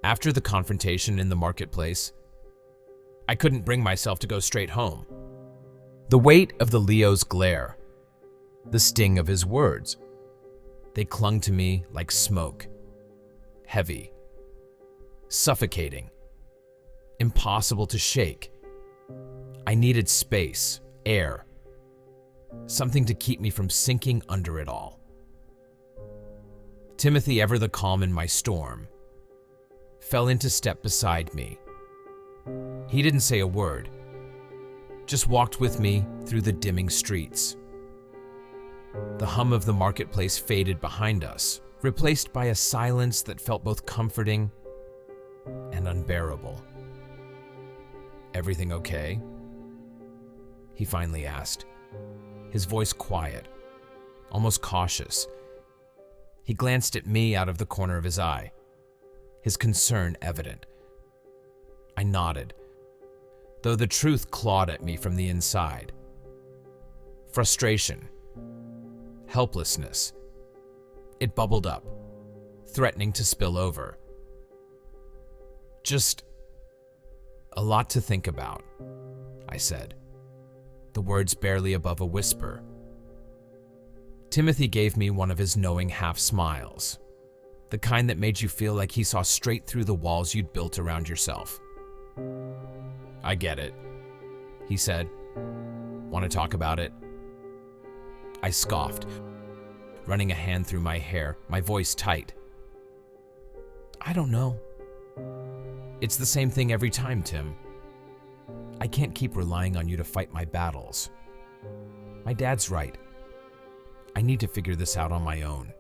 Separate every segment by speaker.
Speaker 1: After the confrontation in the marketplace, I couldn't bring myself to go straight home. The weight of the Leo's glare, the sting of his words, they clung to me like smoke, heavy, suffocating, impossible to shake. I needed space, air, something to keep me from sinking under it all. Timothy, ever the calm in my storm, fell into step beside me. He didn't say a word, just walked with me through the dimming streets. The hum of the marketplace faded behind us, replaced by a silence that felt both comforting and unbearable. "Everything okay?" he finally asked, his voice quiet, almost cautious. He glanced at me out of the corner of his eye, his concern evident. I nodded, though the truth clawed at me from the inside. Frustration, helplessness. It bubbled up, threatening to spill over. "Just a lot to think about," I said, the words barely above a whisper. Timothy gave me one of his knowing half smiles, the kind that made you feel like he saw straight through the walls you'd built around yourself. "I get it," he said. "Want to talk about it?" I scoffed, running a hand through my hair, my voice tight. "I don't know. It's the same thing every time, Tim. I can't keep relying on you to fight my battles. My dad's right. I need to figure this out on my own."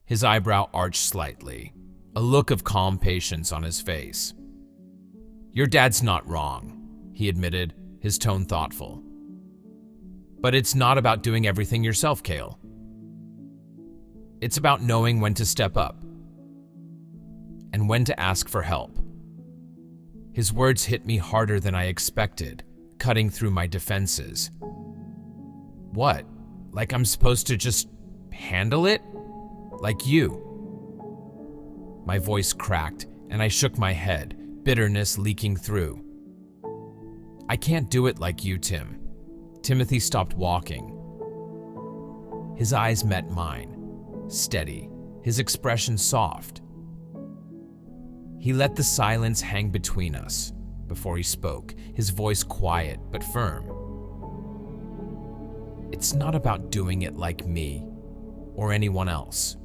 Speaker 1: His eyebrow arched slightly, a look of calm patience on his face. "Your dad's not wrong," he admitted, his tone thoughtful. "But it's not about doing everything yourself, Kael. It's about knowing when to step up and when to ask for help." His words hit me harder than I expected, cutting through my defenses. "What? Like I'm supposed to just handle it? Like you?" My voice cracked, and I shook my head, bitterness leaking through. "I can't do it like you, Tim." Timothy stopped walking. His eyes met mine, steady, his expression soft. He let the silence hang between us before he spoke, his voice quiet but firm. "It's not about doing it like me or anyone else.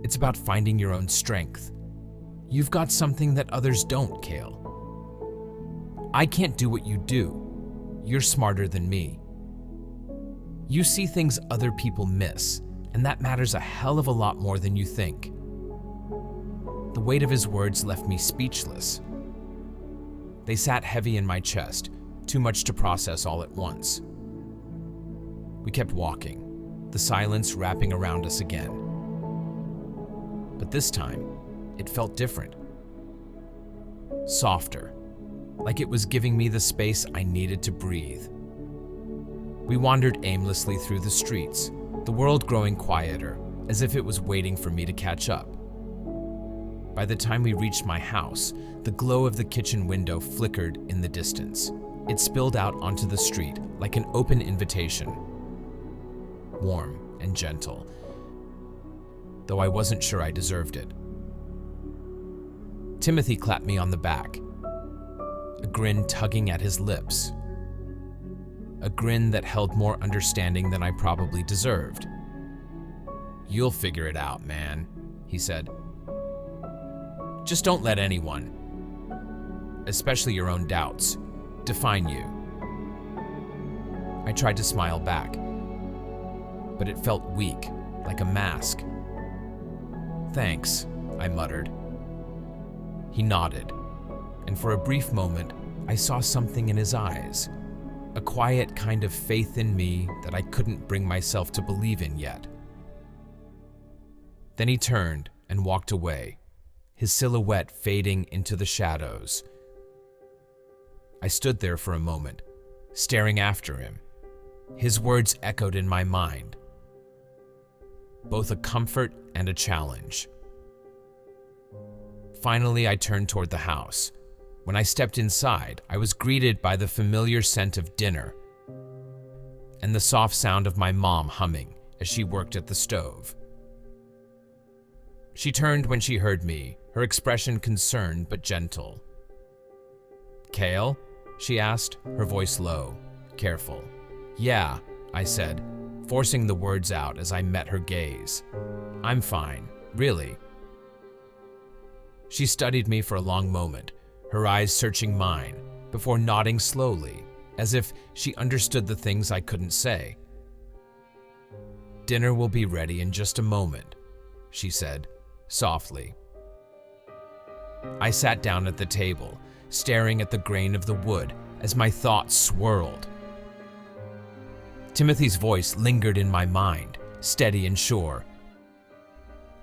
Speaker 1: It's about finding your own strength. You've got something that others don't, Kael. I can't do what you do. You're smarter than me. You see things other people miss, and that matters a hell of a lot more than you think." The weight of his words left me speechless. They sat heavy in my chest, too much to process all at once. We kept walking, the silence wrapping around us again. But this time, it felt different. Softer, like it was giving me the space I needed to breathe. We wandered aimlessly through the streets, the world growing quieter, as if it was waiting for me to catch up. By the time we reached my house, the glow of the kitchen window flickered in the distance. It spilled out onto the street like an open invitation. Warm and gentle, though I wasn't sure I deserved it. Timothy clapped me on the back, a grin tugging at his lips. A grin that held more understanding than I probably deserved. "You'll figure it out, man," he said. "Just don't let anyone, especially your own doubts, define you." I tried to smile back, but it felt weak, like a mask. "Thanks," I muttered. He nodded, and for a brief moment, I saw something in his eyes, a quiet kind of faith in me that I couldn't bring myself to believe in yet. Then he turned and walked away, his silhouette fading into the shadows. I stood there for a moment, staring after him. His words echoed in my mind, both a comfort and a challenge. Finally, I turned toward the house. When I stepped inside, I was greeted by the familiar scent of dinner and the soft sound of my mom humming as she worked at the stove. She turned when she heard me, her expression concerned but gentle. "Kael?" she asked, her voice low, careful. "Yeah," I said, forcing the words out as I met her gaze. "I'm fine, really." She studied me for a long moment, her eyes searching mine, before nodding slowly, as if she understood the things I couldn't say. "Dinner will be ready in just a moment," she said, softly. I sat down at the table, staring at the grain of the wood as my thoughts swirled. Timothy's voice lingered in my mind, steady and sure.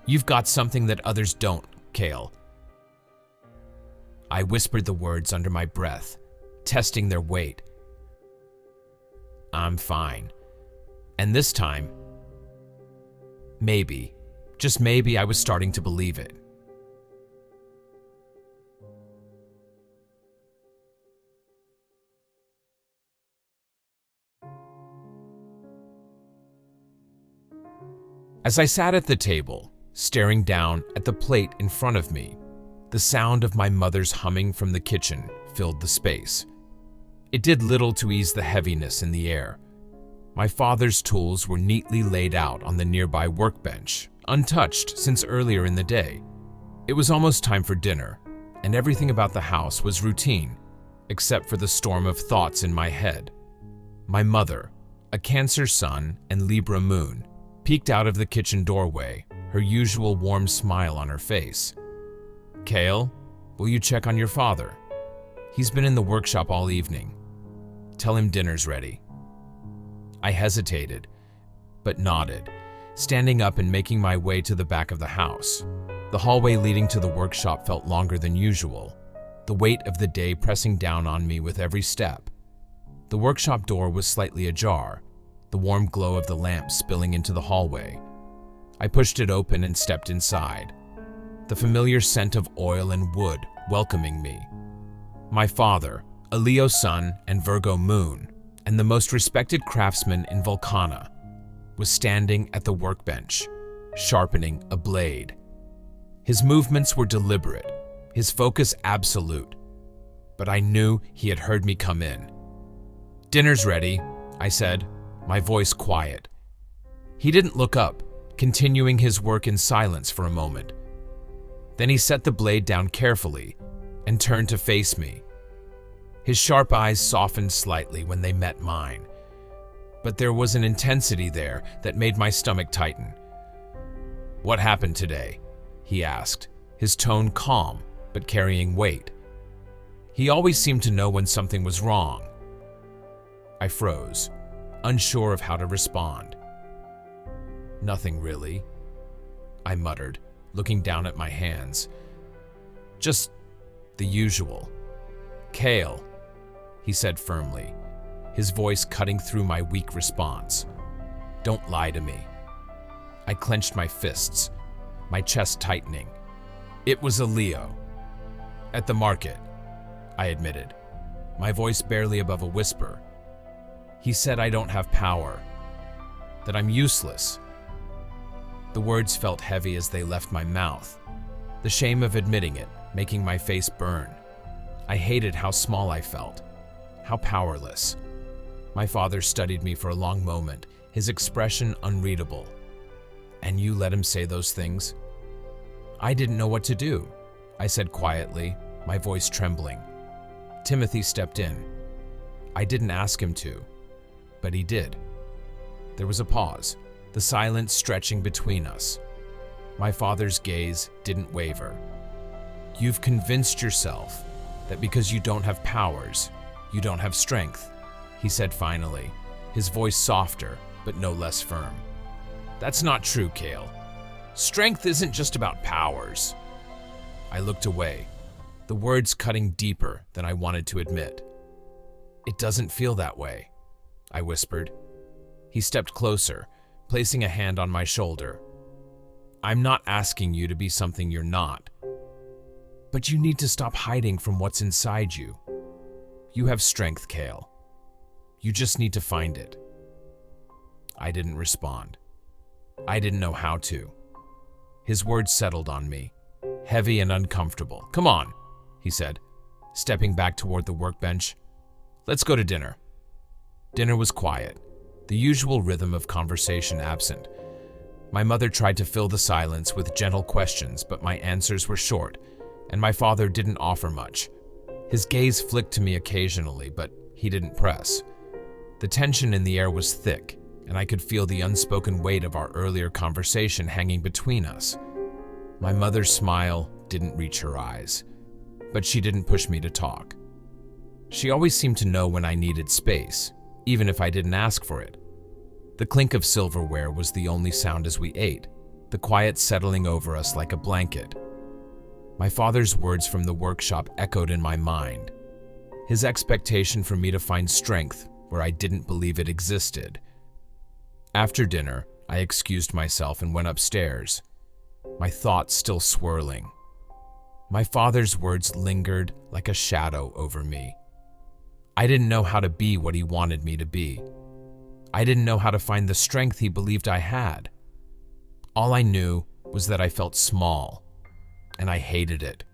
Speaker 1: "You've got something that others don't, Kael." I whispered the words under my breath, testing their weight. "I'm fine." And this time, maybe, just maybe, I was starting to believe it. As I sat at the table, staring down at the plate in front of me, the sound of my mother's humming from the kitchen filled the space. It did little to ease the heaviness in the air. My father's tools were neatly laid out on the nearby workbench, untouched since earlier in the day. It was almost time for dinner, and everything about the house was routine, except for the storm of thoughts in my head. My mother, a Cancer sun and Libra moon, peeked out of the kitchen doorway, her usual warm smile on her face. "Kael, will you check on your father? He's been in the workshop all evening. Tell him dinner's ready." I hesitated, but nodded, standing up and making my way to the back of the house. The hallway leading to the workshop felt longer than usual, the weight of the day pressing down on me with every step. The workshop door was slightly ajar, the warm glow of the lamp spilling into the hallway. I pushed it open and stepped inside, the familiar scent of oil and wood welcoming me. My father, a Leo sun and Virgo moon, and the most respected craftsman in Vulcana, was standing at the workbench, sharpening a blade. His movements were deliberate, his focus absolute, but I knew he had heard me come in. "Dinner's ready," I said, my voice quiet. He didn't look up, continuing his work in silence for a moment. Then he set the blade down carefully and turned to face me. His sharp eyes softened slightly when they met mine, but there was an intensity there that made my stomach tighten. "What happened today?" he asked, his tone calm but carrying weight. He always seemed to know when something was wrong. I froze, unsure of how to respond. "Nothing really," I muttered, looking down at my hands. "Just the usual." "Kael," he said firmly, his voice cutting through my weak response. "Don't lie to me." I clenched my fists, my chest tightening. "It was a Leo. At the market," I admitted, my voice barely above a whisper. "He said I don't have power, that I'm useless." The words felt heavy as they left my mouth, the shame of admitting it making my face burn. I hated how small I felt, how powerless. My father studied me for a long moment, his expression unreadable. "And you let him say those things?" "I didn't know what to do," I said quietly, my voice trembling. Timothy stepped in. I didn't ask him to, but he did. There was a pause, the silence stretching between us. My father's gaze didn't waver. "You've convinced yourself that because you don't have powers, you don't have strength," he said finally, his voice softer but no less firm. "That's not true, Kael. Strength isn't just about powers." I looked away, the words cutting deeper than I wanted to admit. "It doesn't feel that way," I whispered. He stepped closer, placing a hand on my shoulder. "I'm not asking you to be something you're not." But you need to stop hiding from what's inside you. You have strength, Kael. You just need to find it. I didn't respond. I didn't know how to. His words settled on me, heavy and uncomfortable. "Come on," he said, stepping back toward the workbench. "Let's go to dinner." Dinner was quiet, the usual rhythm of conversation absent. My mother tried to fill the silence with gentle questions, but my answers were short, and my father didn't offer much. His gaze flicked to me occasionally, but he didn't press. The tension in the air was thick, and I could feel the unspoken weight of our earlier conversation hanging between us. My mother's smile didn't reach her eyes, but she didn't push me to talk. She always seemed to know when I needed space, even if I didn't ask for it. The clink of silverware was the only sound as we ate, the quiet settling over us like a blanket. My father's words from the workshop echoed in my mind, his expectation for me to find strength where I didn't believe it existed. After dinner, I excused myself and went upstairs, my thoughts still swirling. My father's words lingered like a shadow over me. I didn't know how to be what he wanted me to be. I didn't know how to find the strength he believed I had. All I knew was that I felt small, and I hated it.